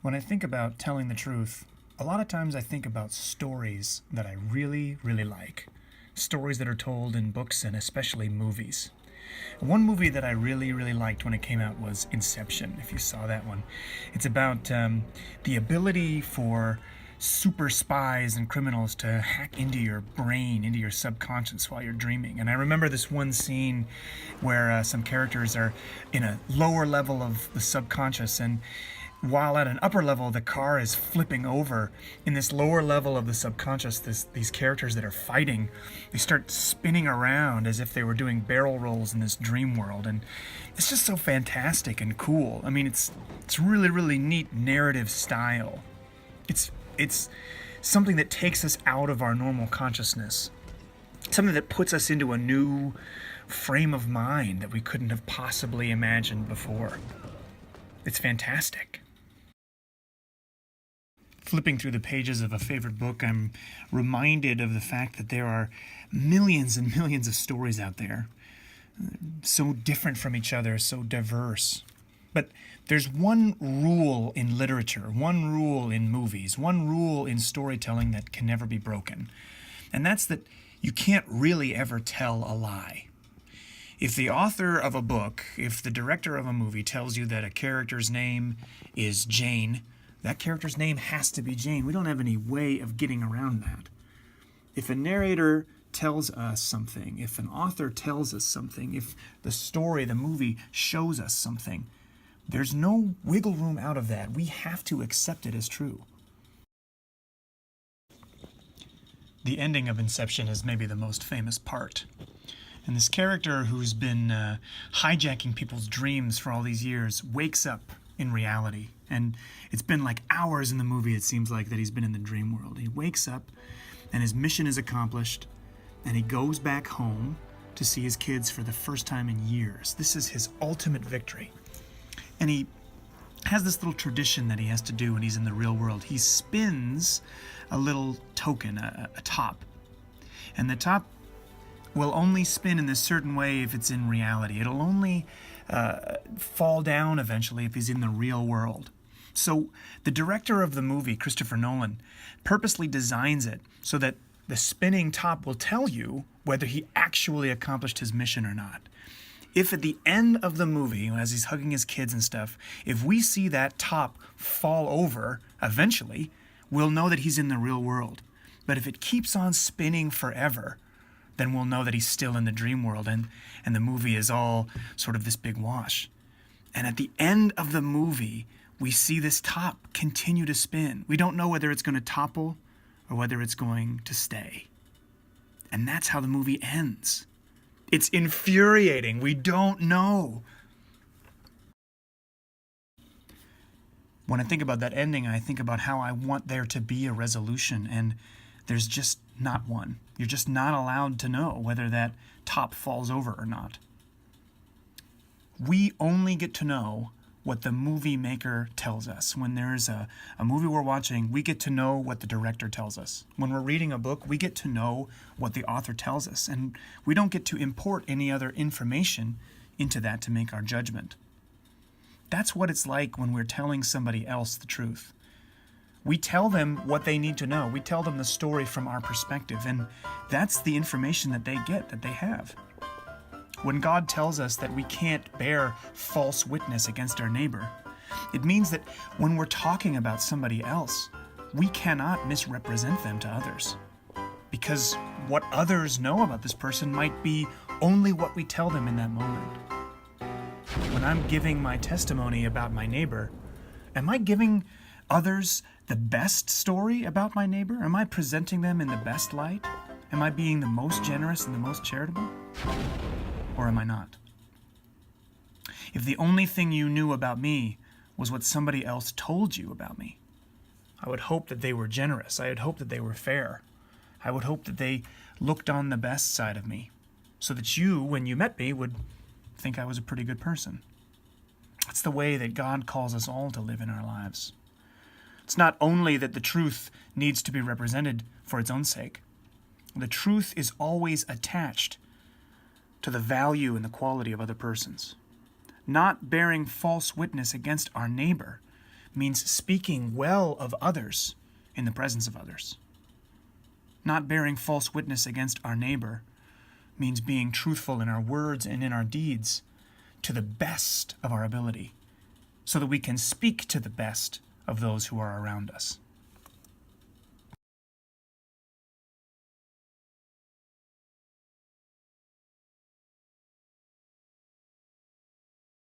When I think about telling the truth, a lot of times I think about stories that I really, really like. Stories that are told in books and especially movies. One movie that I really, really liked when it came out was Inception, if you saw that one. It's about the ability for super spies and criminals to hack into your brain, into your subconscious while you're dreaming. And I remember this one scene where some characters are in a lower level of the subconscious, and while at an upper level the car is flipping over, in this lower level of the subconscious, these characters that are fighting, they start spinning around as if they were doing barrel rolls in this dream world. And it's just so fantastic and cool. I mean, it's really, really neat narrative style. It's something that takes us out of our normal consciousness, something that puts us into a new frame of mind that we couldn't have possibly imagined before. It's fantastic. Flipping through the pages of a favorite book, I'm reminded of the fact that there are millions and millions of stories out there, so different from each other, so diverse. But there's one rule in literature, one rule in movies, one rule in storytelling that can never be broken. And that's that you can't really ever tell a lie. If the author of a book, if the director of a movie tells you that a character's name is Jane, that character's name has to be Jane. We don't have any way of getting around that. If a narrator tells us something, if an author tells us something, if the story, the movie shows us something, there's no wiggle room out of that. We have to accept it as true. The ending of Inception is maybe the most famous part. And this character who's been hijacking people's dreams for all these years wakes up in reality. And it's been like hours in the movie, it seems like, that he's been in the dream world. He wakes up and his mission is accomplished, and he goes back home to see his kids for the first time in years. This is his ultimate victory. And he has this little tradition that he has to do when he's in the real world. He spins a little token, a top. And the top will only spin in this certain way if it's in reality. It'll only fall down eventually if he's in the real world. So the director of the movie, Christopher Nolan, purposely designs it so that the spinning top will tell you whether he actually accomplished his mission or not. If at the end of the movie, as he's hugging his kids and stuff, if we see that top fall over eventually, we'll know that he's in the real world. But if it keeps on spinning forever, then we'll know that he's still in the dream world, and the movie is all sort of this big wash. And at the end of the movie, we see this top continue to spin. We don't know whether it's going to topple or whether it's going to stay. And that's how the movie ends. It's infuriating. We don't know. When I think about that ending, I think about how I want there to be a resolution, and there's just not one. You're just not allowed to know whether that top falls over or not. We only get to know what the movie maker tells us. When there's a movie we're watching, we get to know what the director tells us. When we're reading a book, we get to know what the author tells us, and we don't get to import any other information into that to make our judgment. That's what it's like when we're telling somebody else the truth. We tell them what they need to know. We tell them the story from our perspective, and that's the information that they get, that they have. When God tells us that we can't bear false witness against our neighbor, it means that when we're talking about somebody else, we cannot misrepresent them to others. Because what others know about this person might be only what we tell them in that moment. When I'm giving my testimony about my neighbor, am I giving others the best story about my neighbor? Am I presenting them in the best light? Am I being the most generous and the most charitable? Or am I not? If the only thing you knew about me was what somebody else told you about me, I would hope that they were generous. I would hope that they were fair. I would hope that they looked on the best side of me, so that you, when you met me, would think I was a pretty good person. That's the way that God calls us all to live in our lives. It's not only that the truth needs to be represented for its own sake. The truth is always attached to the value and the quality of other persons. Not bearing false witness against our neighbor means speaking well of others in the presence of others. Not bearing false witness against our neighbor means being truthful in our words and in our deeds to the best of our ability, so that we can speak to the best of those who are around us.